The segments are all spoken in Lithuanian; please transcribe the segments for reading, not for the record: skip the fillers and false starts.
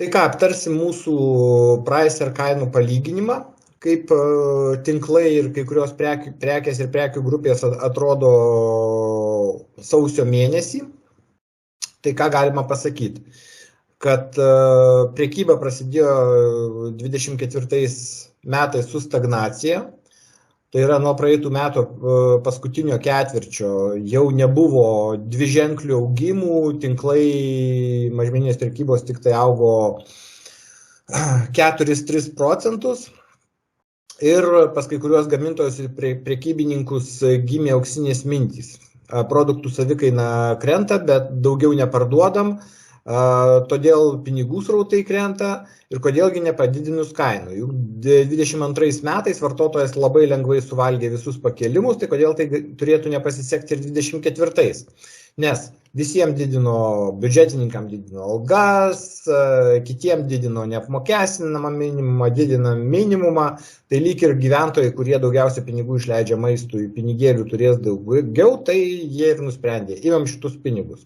Tai ką, aptarsim mūsų price ir kainų palyginimą, kaip tinklai ir kai kurios prekės ir prekių grupės atrodo sausio mėnesį. Tai ką galima pasakyti, kad prekyba prasidėjo 24 metais su stagnacija. Tai yra nuo praeitų metų paskutinio ketvirčio jau nebuvo dviženklių augimų, tinklai mažmeninės prekybos tik tai augo 4-3%. Ir pas kai kuriuos gamintojus ir prekybininkus gimė auksinės mintys. Produktų savikaina krenta, bet daugiau neparduodam, todėl pinigų srautai krenta ir kodėlgi nepadidinus kainų. Juk 22 metais vartotojas labai lengvai suvalgė visus pakėlimus, tai kodėl tai turėtų nepasisekti ir 24. Nes visiems didino, biudžetininkam didino algas, kitiems didino neapmokestinamą minimumą, didina minimumą, tai lyg ir gyventojai, kurie daugiausia pinigų išleidžia maistui, pinigėlių turės daugiau, tai jie ir nusprendė, imam šitus pinigus.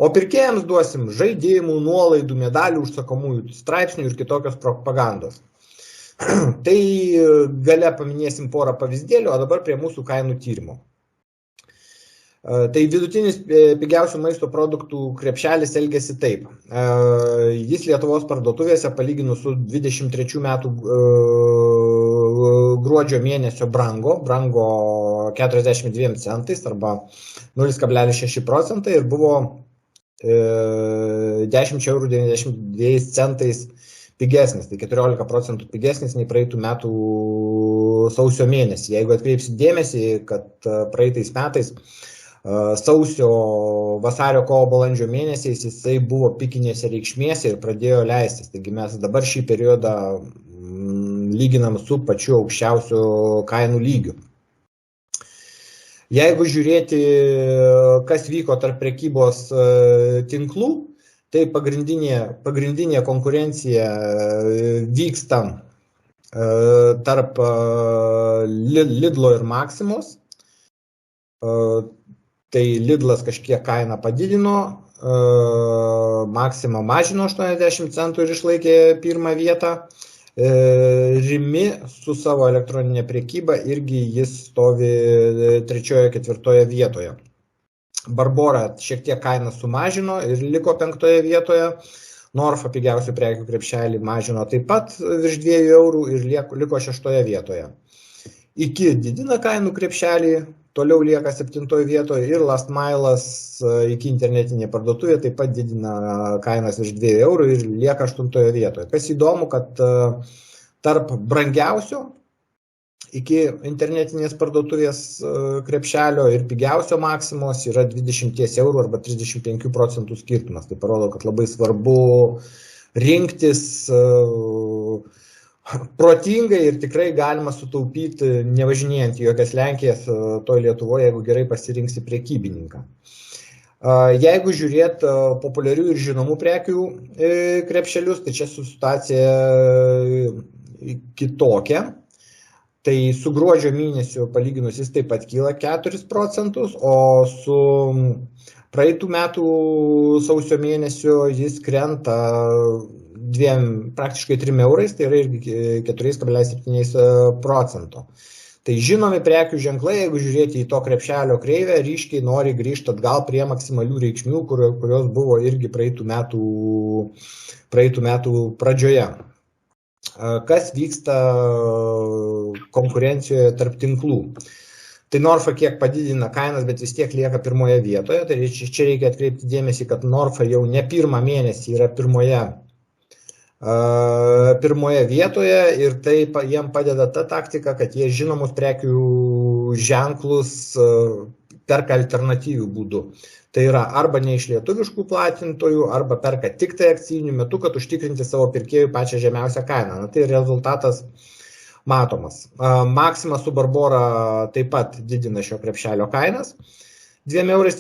O pirkėjams duosim žaidimų, nuolaidų, medalių, užsakomųjų straipsnių ir kitokios propagandos. Tai gale paminėsim porą pavyzdėlių, o dabar prie mūsų kainų tyrimo. Tai vidutinis pigiausių maisto produktų krepšelis elgėsi taip. Jis Lietuvos parduotuvėse palyginus su 23 metų gruodžio mėnesio brango 42 centais arba 0,6% ir buvo 10,92 centais pigesnis, tai 14% pigesnis nei praeitų metų sausio mėnesį. Jeigu atkreipsit dėmesį, kad praeitais metais sausio, vasario, kovo, balandžio mėnesiais jisai buvo pikinėse reikšmėse ir pradėjo leistis. Taigi mes dabar šį periodą lyginam su pačiu aukščiausiu kainų lygiu. Jeigu žiūrėti, kas vyko tarp prekybos tinklų, tai pagrindinė konkurencija vyksta tarp Lidlo ir Maximos. Tai Lidlas kažkiek kainą padidino, Maxima mažino 80 centų ir išlaikė pirmą vietą. Rimi su savo elektroninė prekyba irgi jis stovi 3-4 vietoje. Barbora šiek tiek kainą sumažino ir liko 5 vietoje. Norfa pigiausių prekių krepšelį mažino taip pat virš 2 eurų ir liko 6 vietoje. Iki didina kainų krepšelį, toliau lieka 7 vietoje ir Last Mile'as iki internetinė parduotuvė taip pat didina kainas virš 2 eurų ir lieka 8 vietoje. Kas įdomu, kad tarp brangiausio iki internetinės parduotuvės krepšelio ir pigiausio Maximos yra 20 eurų arba 35% skirtumas. Tai parodo, kad labai svarbu rinktis protingai ir tikrai galima sutaupyti, nevažinėjant į jokias Lenkijas, toj Lietuvoje, jeigu gerai pasirinksi prekybininką. Jeigu žiūrėt populiarių ir žinomų prekių krepšelius, tai čia situacija kitokia. Tai su gruodžio mėnesiu palyginus jis taip pat kyla 4%, o su praeitų metų sausio mėnesio jis krenta praktiškai 3 eurais, tai yra irgi 4,7%. Tai žinomi prekių ženklai, jeigu žiūrėti į to krepšelio kreivę, ryškiai nori grįžti atgal prie maksimalių reikšmių, kurios buvo irgi praeitų metų pradžioje. Kas vyksta konkurencijoje tarp tinklų? Tai Norfa kiek padidina kainas, bet vis tiek lieka pirmoje vietoje. Tai čia reikia atkreipti dėmesį, kad Norfa jau ne pirmą mėnesį yra pirmoje vietoje ir tai jiem padeda ta taktika, kad jie žinomus prekių ženklus perka alternatyvių būdų. Tai yra arba ne iš lietuviškų platintojų, arba perka tik tai akcijiniu metu, kad užtikrinti savo pirkėjų pačią žemiausią kainą. Tai rezultatas matomas. Maxima su Barbora taip pat didina šio krepšelio kainas 2,32 eurais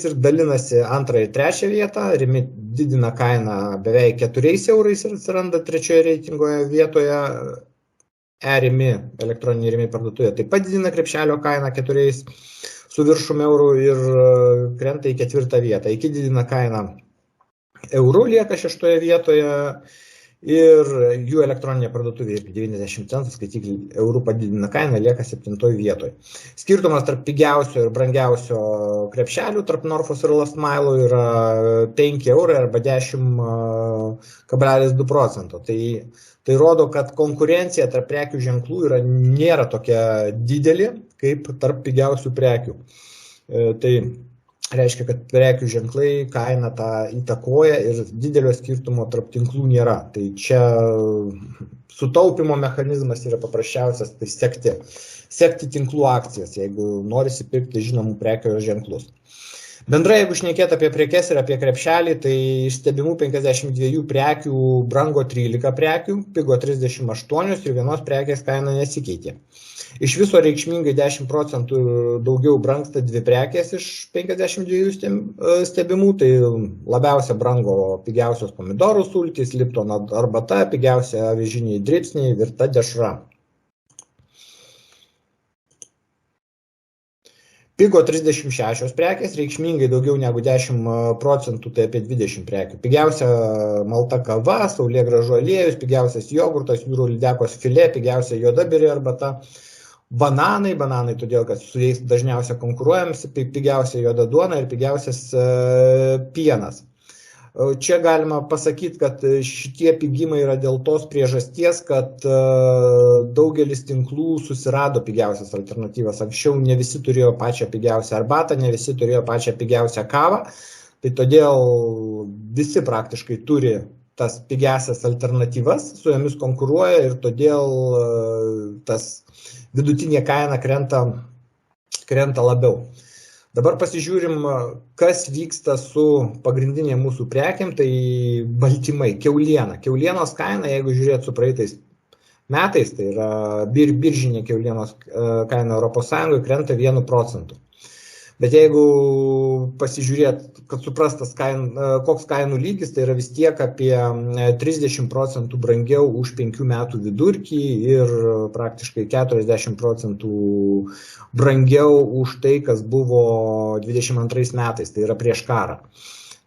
ir dalinasi 2. ir 3. vietą. Rimi didina kainą beveik 4 eurais ir atsiranda 3 reitingoje vietoje. Rimi, elektroninė Rimi parduotuvė, taip pat didina krepšelio kainą 4 su viršum eurų ir krenta į 4. vietą. Iki didina kainą eurų lieka 6 vietoje ir jų elektroninė parduotuvė irgi 90 centų, skaityklį eurų padidina kainą, lieka 7 vietoje. Skirtumas tarp pigiausio ir brangiausio krepšelių tarp Norfos ir Last Mile yra 5 eurai arba 10,2%. Tai rodo, kad konkurencija tarp prekių ženklų nėra tokia didelė kaip tarp pigiausių prekių. Tai reiškia, kad prekių ženklai kainą tą įtakoja ir didelio skirtumo tarp tinklų nėra. Tai čia sutaupimo mechanizmas yra paprasčiausias, tai sekti tinklų akcijas, jeigu norisi pirkti žinomų prekių ženklus. Bendrai, jeigu šnekėt apie prekes ir apie krepšelį, tai iš stebimų 52 prekių brango 13 prekių, pigo 38 ir vienos prekės kaina nesikeitė. Iš viso reikšmingai 10% daugiau brangsta 2 prekės iš 52 stebimų, tai labiausia brango pigiausios pomidorų sultys, Lipton arbata, pigiausia avižiniai dribsniai, virta dešra. Pigo 36 prekės, reikšmingai daugiau negu 10%, tai apie 20 prekių. Pigiausia malta kava, saulėgrąžų aliejus, pigiausias jogurtas, jūrų lydekos filė, pigiausia juodabirė arbata. Bananai, todėl kad su jais dažniausiai konkuruojam, pigiausia juoda duona ir pigiausias pienas. Čia galima pasakyti, kad šitie pigimai yra dėl tos priežasties, kad daugelis tinklų susirado pigiausias alternatyvas. Anksčiau ne visi turėjo pačią pigiausią arbatą, ne visi turėjo pačią pigiausią kavą, tai todėl visi praktiškai turi tas pigiausias alternatyvas, su jomis konkuruoja ir todėl tas vidutinė kaina krenta labiau. Dabar pasižiūrim, kas vyksta su pagrindinė mūsų prekiam, tai baltymai, kiauliena. Kiaulienos kaina, jeigu žiūrėt su praeitais metais, tai yra biržinė kiaulienos kaina ES krenta 1%. Bet jeigu pasižiūrėt, kad suprastas koks kainų lygis, tai yra vis tiek apie 30% brangiau už 5 metų vidurkį ir praktiškai 40% brangiau už tai, kas buvo 22 metais, tai yra prieš karą.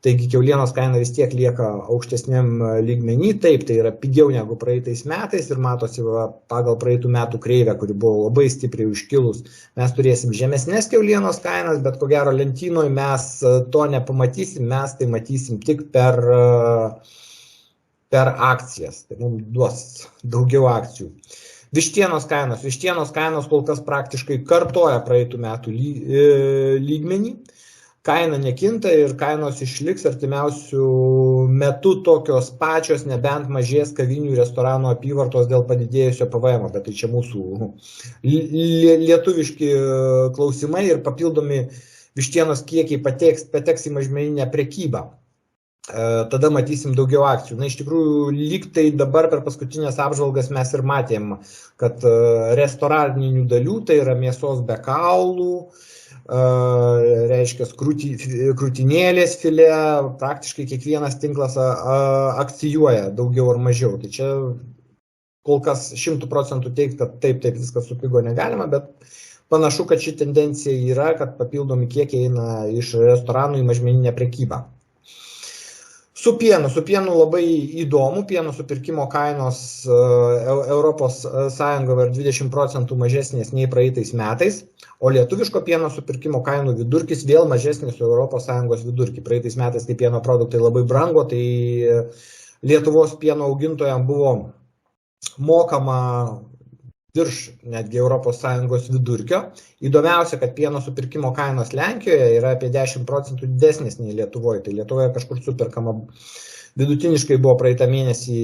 Taigi kiaulienos kaina vis tiek lieka aukštesniam lygmenį, taip, tai yra pigiau negu praeitais metais ir matosi pagal praeitų metų kreivę, kuri buvo labai stipriai užkilus. Mes turėsim žemesnės kiaulienos kainas, bet ko gero lentynoje mes to nepamatysim, mes tai matysim tik per akcijas, tai mums duos daugiau akcijų. Vištienos kainos kol kas praktiškai kartoja praeitų metų lygmenį. Kaina nekinta ir kainos išliks artimiausių metų tokios pačios, nebent mažės kavinių restoranų apyvartos dėl padidėjusio PVM, bet tai čia mūsų lietuviški klausimai ir papildomi vištienos kiekiai pateks į mažmeninę prekybą. Tada matysim daugiau akcijų. Na, iš tikrųjų, lyg tai dabar per paskutinės apžvalgas mes ir matėm, kad restoraninių dalių, tai yra mėsos be kaulų, reiškia krūtinėlės filė, praktiškai kiekvienas tinklas akcijuoja daugiau ar mažiau. Tai čia kol kas 100% teigt, kad taip viskas supigo negalima, bet panašu, kad ši tendencija yra, kad papildomi kiekiai eina iš restoranų į mažmeninę prekybą. Su pienu labai įdomu, pieno supirkimo kainos Europos Sąjungoje 20% mažesnės nei praeitais metais, o lietuviško pieno supirkimo kainų vidurkis vėl mažesnis su Europos Sąjungos vidurkį. Praeitais metais, kai pieno produktai labai brango, tai Lietuvos pieno augintojams buvo mokama virš netgi Europos Sąjungos vidurkio. Įdomiausia, kad pieno supirkimo kainos Lenkijoje yra apie 10% didesnės nei Lietuvoje. Tai Lietuvoje kažkur superkama vidutiniškai buvo praeitą mėnesį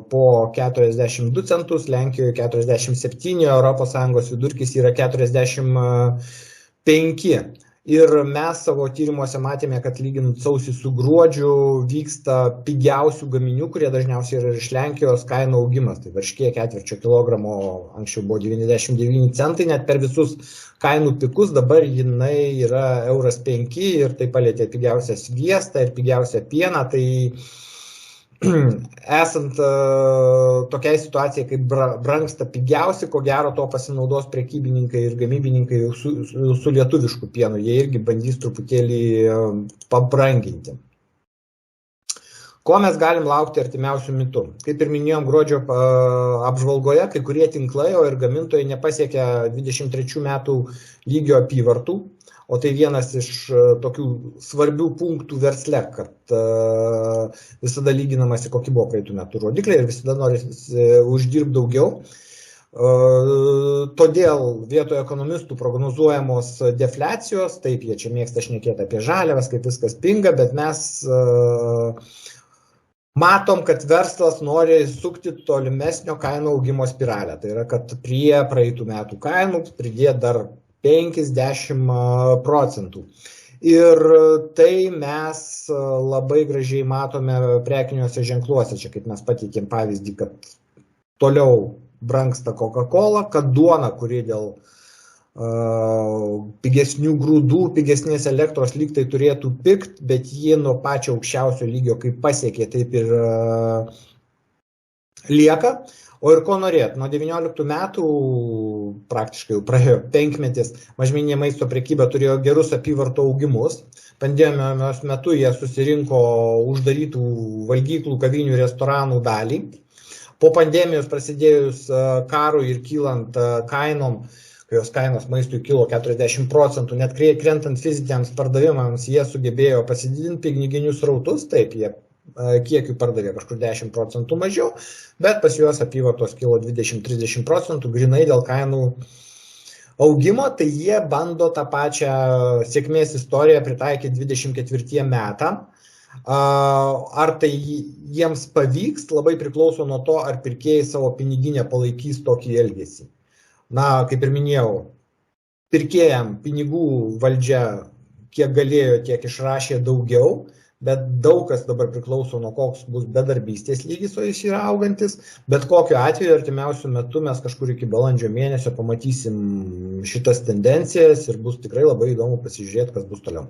po 42 centus, Lenkijoje 47, Europos Sąjungos vidurkis yra 45. Ir mes savo tyrimuose matėme, kad lyginant sausį su gruodžiu vyksta pigiausių gaminių, kurie dažniausiai yra iš Lenkijos kainų augimas. Tai varškė ketvirčio kilogramo anksčiau buvo 99 centai, net per visus kainų pikus, dabar jinai yra 1,5 € ir tai palietė pigiausią sviestą ir pigiausią pieną. Tai esant tokiai situacijai, kaip brangsta pigiausi, ko gero to pasinaudos prekybininkai ir gamybininkai su lietuvišku pienu. Jie irgi bandys truputėlį pabranginti. Ko mes galim laukti artimiausių metų? Kaip ir minėjom gruodžio apžvalgoje, kai kurie tinklai, o ir gamintojai nepasiekia 23 metų lygio apyvartų, o tai vienas iš tokių svarbių punktų versle, kad visada lyginamasi, kokie buvo praeitų metų rodikliai ir visada nori uždirbti daugiau. Todėl vietoje ekonomistų prognozuojamos defliacijos, taip jie čia mėgsta šnekėti apie žaliavas, kaip viskas pinga, bet mes matom, kad verslas nori sukti tolimesnio kainų augimo spiralę. Tai yra, kad prie praeitų metų kainų pridėti dar 50%. Ir tai mes labai gražiai matome prekiniuose ženkluose. Čia kaip mes pateikėm pavyzdį, kad toliau brangsta Coca-Cola, kad duona, kuri dėl pigesnių grūdų, pigesnės elektros lyg tai turėtų pigt, bet jie nuo pačio aukščiausio lygio, kaip pasiekė, taip ir lieka. O ir ko norėt, nuo 19 metų praktiškai jau praėjo 5 metis, mažmeninė maisto prekyba turėjo gerus apyvartų augimus. Pandemijos metu jie susirinko uždarytų valgyklų, kavinių, restoranų dalį. Po pandemijos prasidėjus karui ir kylant kainom, kai jos kainos maistui kilo 40%, net krentant fiziniams pardavimams, jie sugebėjo pasididinti piniginius srautus, taip, jie kiekių pardavė kažkur 10% mažiau, bet pas juos apyvartos kilo 20-30%, grinai dėl kainų augimo, tai jie bando tą pačią sėkmės istoriją pritaikyti 24 metam. Ar tai jiems pavyks, labai priklauso nuo to, ar pirkėjai savo piniginę palaikys tokį elgesį. Na, kaip ir minėjau, pirkėjam pinigų valdžia kiek galėjo, tiek išrašė daugiau, bet daug kas dabar priklauso nuo koks bus bedarbystės lygis, o jis yra augantis. Bet kokiu atveju artimiausiu metu mes kažkur iki balandžio mėnesio pamatysim šitas tendencijas ir bus tikrai labai įdomu pasižiūrėti, kas bus toliau.